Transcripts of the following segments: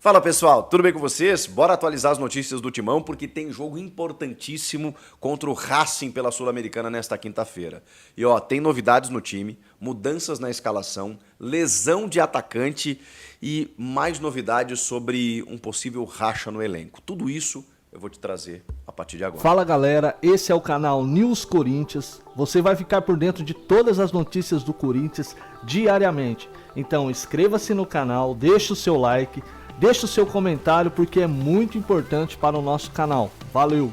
Fala pessoal, tudo bem com vocês? Bora atualizar as notícias do Timão porque tem jogo importantíssimo contra o Racing pela Sul-Americana nesta quinta-feira. E ó, tem novidades no time, mudanças na escalação, lesão de atacante e mais novidades sobre um possível racha no elenco. Tudo isso eu vou te trazer a partir de agora. Fala galera, esse é o canal News Corinthians. Você vai ficar por dentro de todas as notícias do Corinthians diariamente. Então inscreva-se no canal, deixe o seu like, deixe o seu comentário porque é muito importante para o nosso canal. Valeu!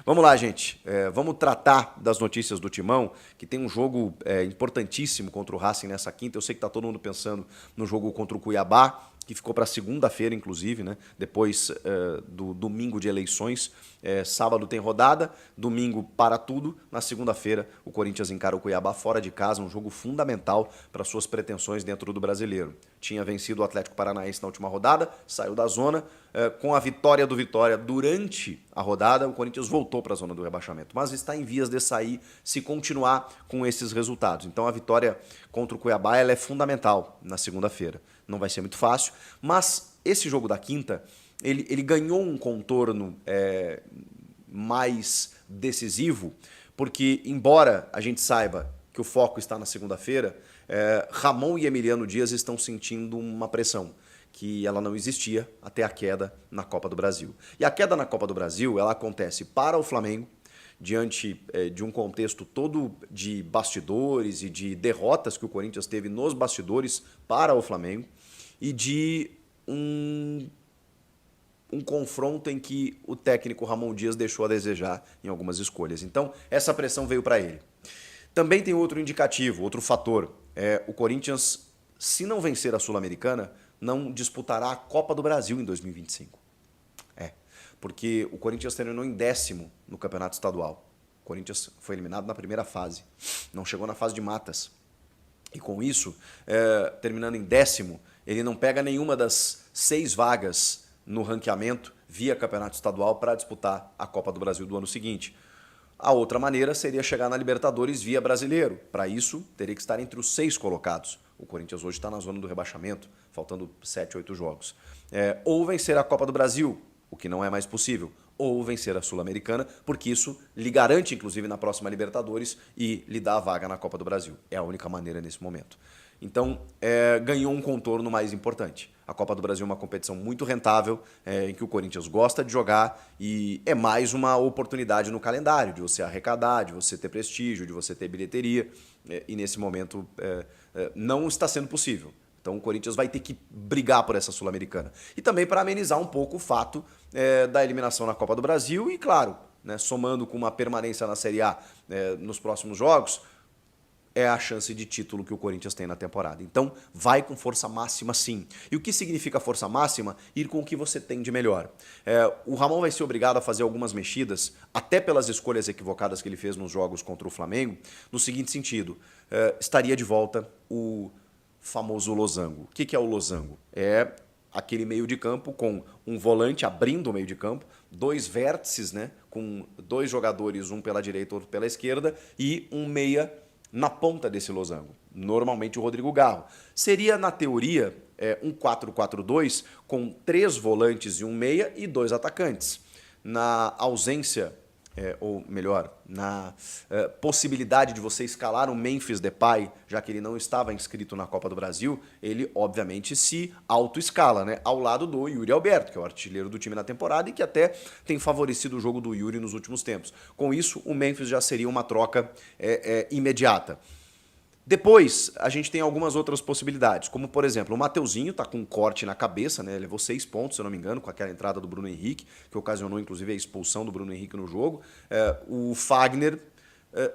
Vamos lá, gente. Vamos tratar das notícias do Timão, que tem um jogo importantíssimo contra o Racing nessa quinta. Eu sei que está todo mundo pensando no jogo contra o Cuiabá, que ficou para segunda-feira, inclusive, né? Depois do domingo de eleições. Sábado tem rodada, domingo para tudo. Na segunda-feira, o Corinthians encara o Cuiabá fora de casa, um jogo fundamental para suas pretensões dentro do Brasileiro. Tinha vencido o Atlético Paranaense na última rodada, saiu da zona. Com a vitória do Vitória durante a rodada, o Corinthians voltou para a zona do rebaixamento, mas está em vias de sair se continuar com esses resultados. Então a vitória contra o Cuiabá ela é fundamental na segunda-feira. Não vai ser muito fácil, mas esse jogo da quinta, ele ganhou um contorno mais decisivo, porque embora a gente saiba que o foco está na segunda-feira, Ramon e Emiliano Dias estão sentindo uma pressão que ela não existia até a queda na Copa do Brasil. E a queda na Copa do Brasil, ela acontece para o Flamengo, diante de um contexto todo de bastidores e de derrotas que o Corinthians teve nos bastidores para o Flamengo, e de um confronto em que o técnico Ramon Dias deixou a desejar em algumas escolhas. Então, essa pressão veio para ele. Também tem outro indicativo, outro fator. O Corinthians, se não vencer a Sul-Americana, não disputará a Copa do Brasil em 2025. Porque o Corinthians terminou em 10º no Campeonato Estadual. O Corinthians foi eliminado na primeira fase, não chegou na fase de matas. E com isso, terminando em 10º, ele não pega nenhuma das 6 vagas no ranqueamento via Campeonato Estadual para disputar a Copa do Brasil do ano seguinte. A outra maneira seria chegar na Libertadores via Brasileiro. Para isso, teria que estar entre os 6 colocados. O Corinthians hoje está na zona do rebaixamento, faltando 7, 8 jogos. Ou vencer a Copa do Brasil, o que não é mais possível, ou vencer a Sul-Americana, porque isso lhe garante, inclusive, na próxima Libertadores e lhe dá a vaga na Copa do Brasil. É a única maneira nesse momento. Então, ganhou um contorno mais importante. A Copa do Brasil é uma competição muito rentável, em que o Corinthians gosta de jogar e é mais uma oportunidade no calendário de você arrecadar, de você ter prestígio, de você ter bilheteria. E nesse momento não está sendo possível. Então o Corinthians vai ter que brigar por essa Sul-Americana. E também para amenizar um pouco o fato da eliminação na Copa do Brasil e, claro, né, somando com uma permanência na Série A nos próximos jogos, é a chance de título que o Corinthians tem na temporada. Então, vai com força máxima sim. E o que significa força máxima? Ir com o que você tem de melhor. O Ramon vai ser obrigado a fazer algumas mexidas, até pelas escolhas equivocadas que ele fez nos jogos contra o Flamengo, no seguinte sentido, estaria de volta o famoso losango. O que é o losango? É aquele meio de campo com um volante abrindo o meio de campo, 2 vértices, né, com 2 jogadores, um pela direita, outro pela esquerda, e um meia na ponta desse losango, normalmente o Rodrigo Garro. Seria, na teoria, um 4-4-2 com 3 volantes e um meia e 2 atacantes. Na ausência, ou melhor, na possibilidade de você escalar o Memphis Depay, já que ele não estava inscrito na Copa do Brasil, ele, obviamente, se auto-escala, né, ao lado do Yuri Alberto, que é o artilheiro do time na temporada e que até tem favorecido o jogo do Yuri nos últimos tempos. Com isso, o Memphis já seria uma troca imediata. Depois, a gente tem algumas outras possibilidades, como, por exemplo, o Mateuzinho está com um corte na cabeça, né? Levou 6 pontos, se eu não me engano, com aquela entrada do Bruno Henrique, que ocasionou, inclusive, a expulsão do Bruno Henrique no jogo. O Fagner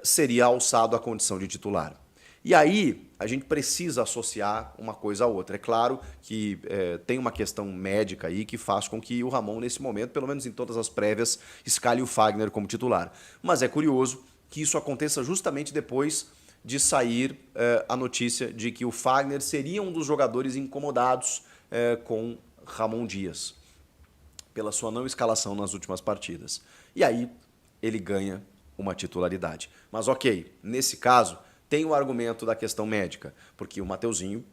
seria alçado à condição de titular. E aí, a gente precisa associar uma coisa a outra. É claro que tem uma questão médica aí que faz com que o Ramon, nesse momento, pelo menos em todas as prévias, escale o Fagner como titular. Mas é curioso que isso aconteça justamente depois de sair a notícia de que o Fagner seria um dos jogadores incomodados com Ramon Dias, pela sua não escalação nas últimas partidas. E aí ele ganha uma titularidade. Mas ok, nesse caso tem o argumento da questão médica, porque o Mateuzinho,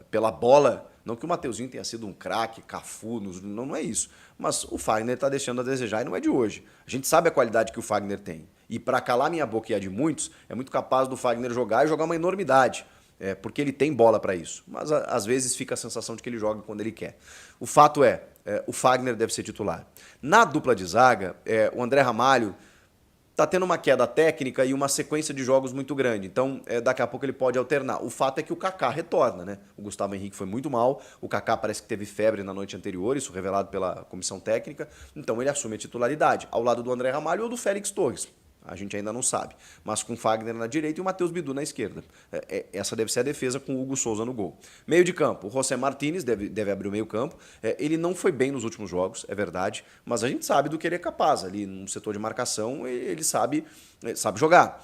pela bola Não que o Mateuzinho tenha sido um craque, Cafu, não é isso. Mas o Fagner está deixando a desejar e não é de hoje. A gente sabe a qualidade que o Fagner tem. E para calar minha boca e a de muitos, é muito capaz do Fagner jogar e jogar uma enormidade. Porque ele tem bola para isso. Mas às vezes fica a sensação de que ele joga quando ele quer. O fato o Fagner deve ser titular. Na dupla de zaga, o André Ramalho está tendo uma queda técnica e uma sequência de jogos muito grande. Então, daqui a pouco ele pode alternar. O fato é que o Kaká retorna, né? O Gustavo Henrique foi muito mal. O Kaká parece que teve febre na noite anterior, isso revelado pela comissão técnica. Então, ele assume a titularidade, ao lado do André Ramalho ou do Félix Torres. A gente ainda não sabe. Mas com o Fagner na direita e o Matheus Bidu na esquerda. Essa deve ser a defesa com o Hugo Souza no gol. Meio de campo, o José Martínez deve abrir o meio campo. Ele não foi bem nos últimos jogos, é verdade, mas a gente sabe do que ele é capaz. Ali no setor de marcação, ele sabe jogar.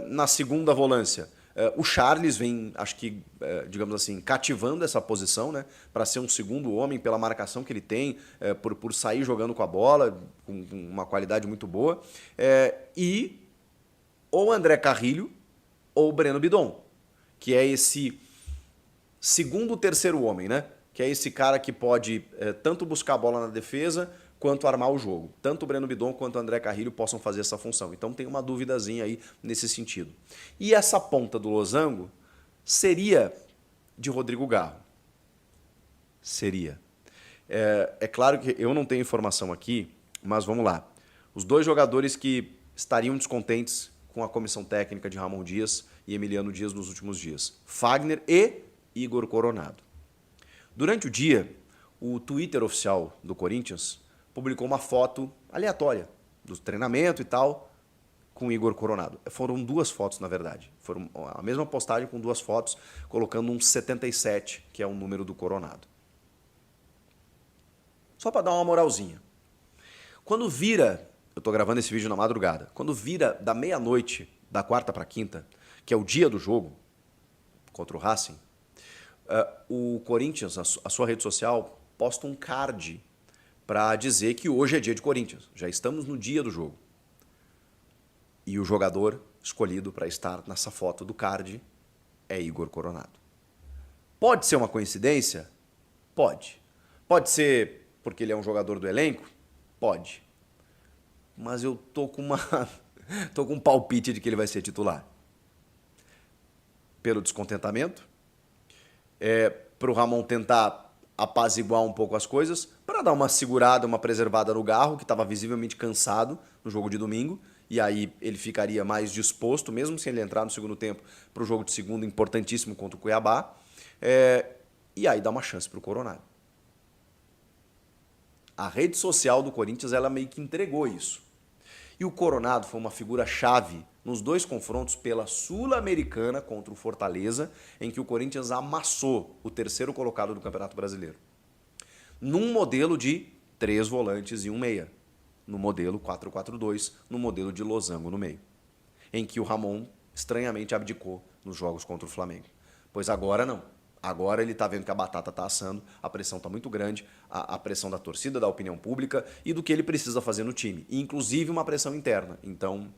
Na segunda volância, o Charles vem, acho que, digamos assim, cativando essa posição, né, para ser um segundo homem pela marcação que ele tem, por sair jogando com a bola, com uma qualidade muito boa. E ou André Carrilho ou Breno Bidon, que é esse segundo, terceiro homem, né? Que é esse cara que pode tanto buscar a bola na defesa quanto armar o jogo. Tanto o Breno Bidon quanto o André Carrilho possam fazer essa função. Então tem uma duvidazinha aí nesse sentido. E essa ponta do losango seria de Rodrigo Garro. Seria. É claro que eu não tenho informação aqui, mas vamos lá. Os dois jogadores que estariam descontentes com a comissão técnica de Ramon Dias e Emiliano Dias nos últimos dias. Fagner e Igor Coronado. Durante o dia, o Twitter oficial do Corinthians publicou uma foto aleatória do treinamento e tal com Igor Coronado. Foram duas fotos, na verdade. Foram a mesma postagem com duas fotos, colocando um 77, que é o número do Coronado. Só para dar uma moralzinha. Quando vira, eu estou gravando esse vídeo na madrugada, quando vira da meia-noite, da quarta para quinta, que é o dia do jogo contra o Racing, o Corinthians, a sua rede social, posta um card para dizer que hoje é dia de Corinthians. Já estamos no dia do jogo. E o jogador escolhido para estar nessa foto do card é Igor Coronado. Pode ser uma coincidência? Pode. Pode ser porque ele é um jogador do elenco? Pode. Mas eu tô com um palpite de que ele vai ser titular. Pelo descontentamento, para o Ramon tentar apaziguar um pouco as coisas, para dar uma segurada, uma preservada no Garro, que estava visivelmente cansado no jogo de domingo, e aí ele ficaria mais disposto, mesmo sem ele entrar no segundo tempo, para o jogo de segunda importantíssimo contra o Cuiabá, e aí dá uma chance para o Coronado. A rede social do Corinthians, ela meio que entregou isso. E o Coronado foi uma figura-chave nos dois confrontos pela Sul-Americana contra o Fortaleza, em que o Corinthians amassou o terceiro colocado do Campeonato Brasileiro. Num modelo de 3 volantes e 1 meia. No modelo 4-4-2, no modelo de losango no meio. Em que o Ramon estranhamente abdicou nos jogos contra o Flamengo. Pois agora não. Agora ele está vendo que a batata está assando, a pressão está muito grande, a pressão da torcida, da opinião pública e do que ele precisa fazer no time. E, inclusive uma pressão interna. Então,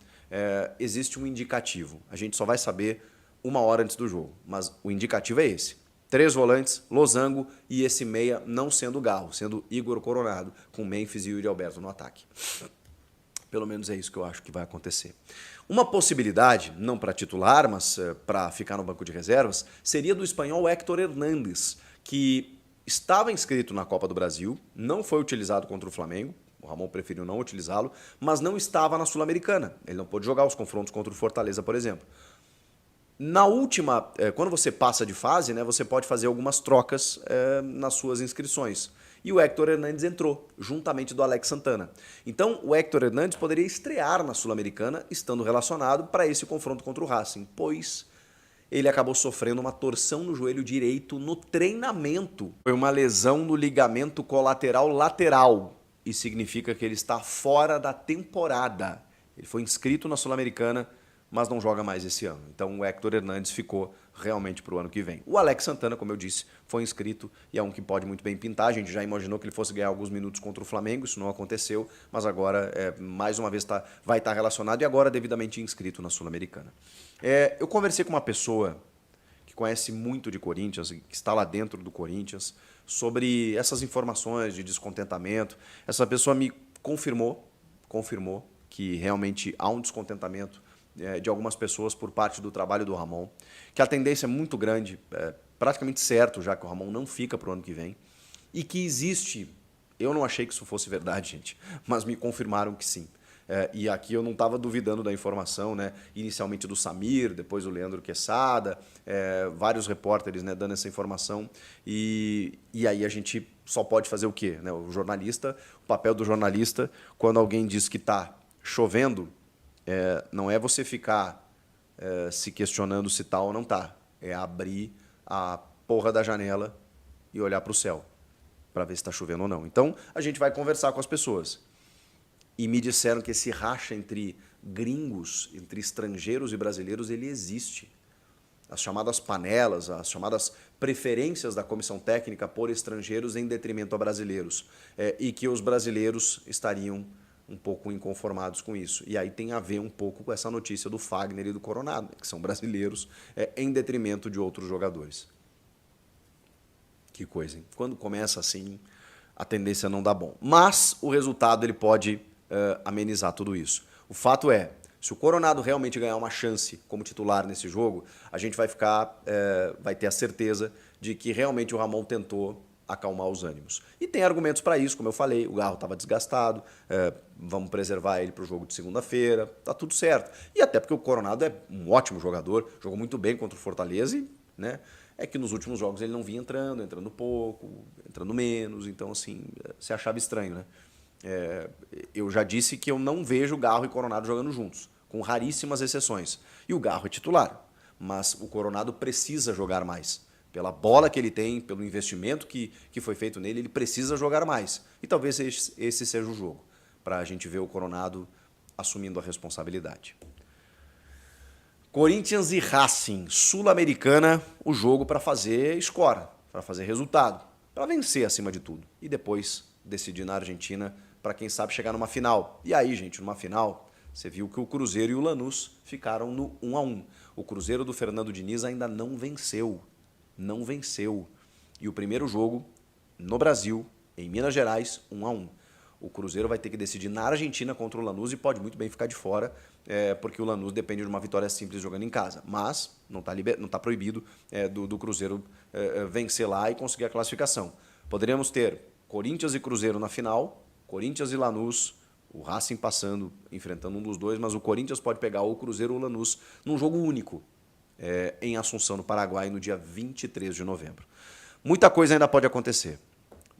existe um indicativo. A gente só vai saber 1 hora antes do jogo. Mas o indicativo é esse. 3 volantes, losango e esse meia não sendo Garro, sendo Igor Coronado, com Memphis e Yuri Alberto no ataque. Pelo menos é isso que eu acho que vai acontecer. Uma possibilidade, não para titular, mas para ficar no banco de reservas, seria do espanhol Héctor Hernández, que estava inscrito na Copa do Brasil, não foi utilizado contra o Flamengo, o Ramon preferiu não utilizá-lo, mas não estava na Sul-Americana. Ele não pôde jogar os confrontos contra o Fortaleza, por exemplo. Na última, quando você passa de fase, né, você pode fazer algumas trocas nas suas inscrições. E o Héctor Hernández entrou, juntamente do Alex Santana. Então, o Héctor Hernández poderia estrear na Sul-Americana, estando relacionado para esse confronto contra o Racing, pois ele acabou sofrendo uma torção no joelho direito no treinamento. Foi uma lesão no ligamento colateral lateral, e significa que ele está fora da temporada. Ele foi inscrito na Sul-Americana, mas não joga mais esse ano. Então o Héctor Hernández ficou realmente para o ano que vem. O Alex Santana, como eu disse, foi inscrito e é um que pode muito bem pintar. A gente já imaginou que ele fosse ganhar alguns minutos contra o Flamengo, isso não aconteceu, mas agora, mais uma vez, vai estar relacionado e agora devidamente inscrito na Sul-Americana. Eu conversei com uma pessoa que conhece muito de Corinthians, que está lá dentro do Corinthians, sobre essas informações de descontentamento. Essa pessoa me confirmou que realmente há um descontentamento de algumas pessoas por parte do trabalho do Ramon, que a tendência é muito grande, praticamente certo já que o Ramon não fica para o ano que vem, e que existe, eu não achei que isso fosse verdade, gente, mas me confirmaram que sim. E aqui eu não estava duvidando da informação, né? Inicialmente do Samir, depois o Leandro Quesada, vários repórteres, né, dando essa informação. E aí a gente só pode fazer o quê? Né? O jornalista, o papel do jornalista, quando alguém diz que está chovendo, não é você ficar se questionando se está ou não está. É abrir a porra da janela e olhar para o céu para ver se está chovendo ou não. Então a gente vai conversar com as pessoas. E me disseram que esse racha entre gringos, entre estrangeiros e brasileiros, ele existe. As chamadas panelas, as chamadas preferências da comissão técnica por estrangeiros em detrimento a brasileiros. E que os brasileiros estariam um pouco inconformados com isso. E aí tem a ver um pouco com essa notícia do Fagner e do Coronado, que são brasileiros em detrimento de outros jogadores. Que coisa, hein? Quando começa assim, a tendência não dá bom. Mas o resultado ele pode amenizar tudo isso. O fato é, se o Coronado realmente ganhar uma chance como titular nesse jogo, a gente vai ter a certeza de que realmente o Ramon tentou acalmar os ânimos. E tem argumentos para isso, como eu falei, o Garro estava desgastado, vamos preservar ele para o jogo de segunda-feira, tá tudo certo. E até porque o Coronado é um ótimo jogador, jogou muito bem contra o Fortaleza e, né, é que nos últimos jogos ele não vinha entrando pouco, entrando menos, então assim, se achava estranho, né? Eu já disse que eu não vejo Garro e Coronado jogando juntos, com raríssimas exceções. E o Garro é titular, mas o Coronado precisa jogar mais. Pela bola que ele tem, pelo investimento que foi feito nele, ele precisa jogar mais. E talvez esse seja o jogo, para a gente ver o Coronado assumindo a responsabilidade. Corinthians e Racing, Sul-Americana, o jogo para fazer score, para fazer resultado, para vencer acima de tudo. E depois decidir na Argentina, para quem sabe chegar numa final. E aí, gente, numa final, você viu que o Cruzeiro e o Lanús ficaram no 1-1. O Cruzeiro do Fernando Diniz ainda não venceu. Não venceu. E o primeiro jogo, no Brasil, em Minas Gerais, 1-1. O Cruzeiro vai ter que decidir na Argentina contra o Lanús e pode muito bem ficar de fora, porque o Lanús depende de uma vitória simples jogando em casa. Mas não está proibido do Cruzeiro vencer lá e conseguir a classificação. Poderíamos ter Corinthians e Cruzeiro na final, Corinthians e Lanús, o Racing passando, enfrentando um dos dois, mas o Corinthians pode pegar ou o Cruzeiro ou o Lanús num jogo único, em Assunção, no Paraguai, no dia 23 de novembro. Muita coisa ainda pode acontecer,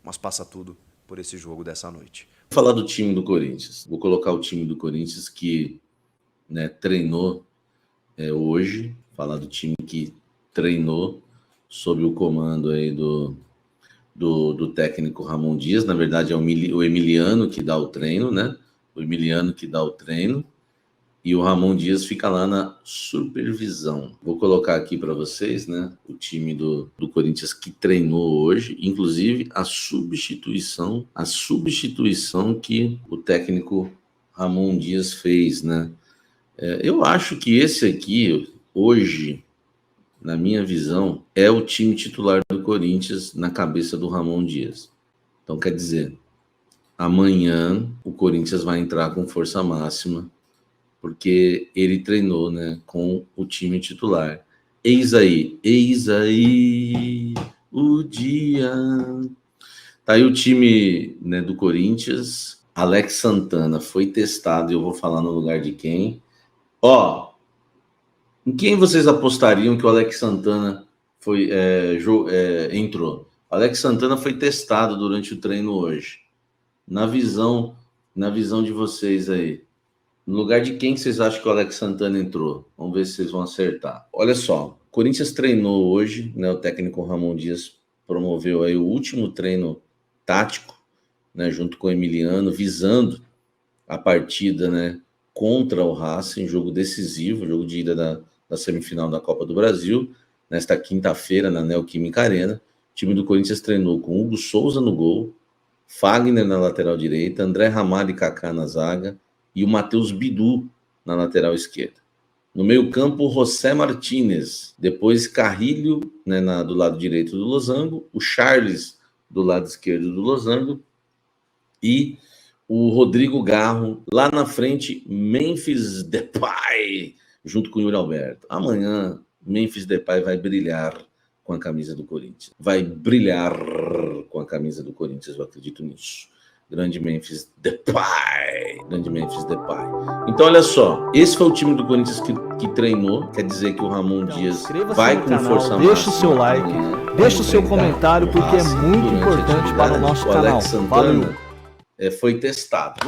mas passa tudo por esse jogo dessa noite. Vou falar do time do Corinthians. Vou colocar o time do Corinthians que, né, treinou hoje. Falar do time que treinou sob o comando aí do técnico Ramon Dias. Na verdade, é o Emiliano que dá o treino, né? O Emiliano que dá o treino. E o Ramon Dias fica lá na supervisão. Vou colocar aqui para vocês, né, o time do Corinthians que treinou hoje, inclusive a substituição que o técnico Ramon Dias fez, né? Eu acho que esse aqui, hoje, na minha visão, é o time titular do Corinthians na cabeça do Ramon Dias. Então, quer dizer, amanhã o Corinthians vai entrar com força máxima, porque ele treinou, né, com o time titular. Eis aí o dia. Tá aí o time, né, do Corinthians. Alex Santana foi testado, e eu vou falar no lugar de quem. Em quem vocês apostariam que o Alex Santana entrou? O Alex Santana foi testado durante o treino hoje. Na visão de vocês aí, no lugar de quem vocês acham que o Alex Santana entrou? Vamos ver se vocês vão acertar. Olha só, o Corinthians treinou hoje, né? O técnico Ramon Dias promoveu aí o último treino tático, né? Junto com o Emiliano, visando a partida, né? Contra o Racing, jogo decisivo, jogo de ida da semifinal da Copa do Brasil, nesta quinta-feira na Neoquímica Arena. O time do Corinthians treinou com Hugo Souza no gol, Fagner na lateral direita, André Ramalho e Kaká na zaga, e o Matheus Bidu na lateral esquerda. No meio-campo, José Martínez. Depois, Carrilho, né, do lado direito do Losango. O Charles, do lado esquerdo do Losango. E o Rodrigo Garro. Lá na frente, Memphis Depay, junto com o Yuri Alberto. Amanhã, Memphis Depay vai brilhar com a camisa do Corinthians. Vai brilhar com a camisa do Corinthians, eu acredito nisso. Grande Memphis Depay. Grande Memphis Depay. Então, olha só. Esse foi o time do Corinthians que treinou. Quer dizer que o Ramon Dias vai com canal, força máxima. deixa o seu like, deixa o seu comentário, porque é muito importante para o nosso canal. Alex Santana foi testado.